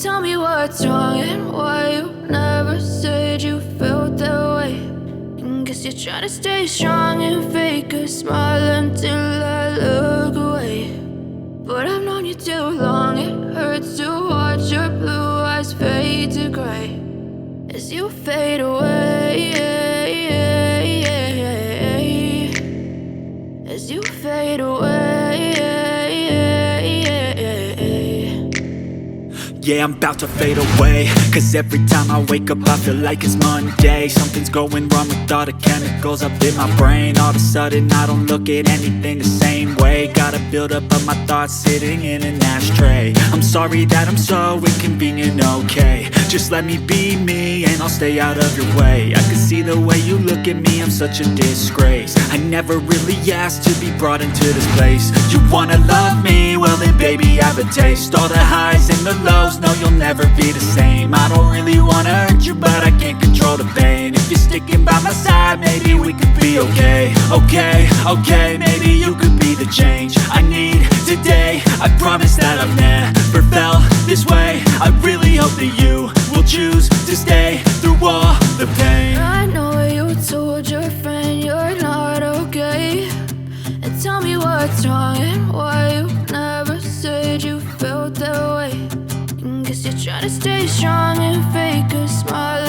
Tell me what's wrong and why you never said you felt that way. And guess you're trying to stay strong and fake a smile until I look away. But I've known you too long, it hurts to watch your blue eyes fade to gray as you fade away, as you fade away. Yeah, I'm about to fade away, cause every time I wake up I feel like it's Monday. Something's going wrong with all the chemicals up in my brain. All of a sudden I don't look at anything the same way. Gotta build up of my thoughts sitting in an ashtray. I'm sorry that I'm so inconvenient, okay. Just let me be me and I'll stay out of your way. I can see the way you look at me, I'm such a disgrace. I never really asked to be brought into this place. You wanna love me? Well then baby I have a taste. All the highs and the lows, no you'll never be the same. I don't really wanna hurt you but I can't control the pain. If you're sticking by my side maybe we could be okay. Okay, maybe you could be the change I need today. I promise that I've never felt this way. I really hope that you will choose to stay through all the pain. I know you told your friend you're not okay. And tell me what's wrong and why you never said you felt that way. And guess you're trying to stay strong and fake a smile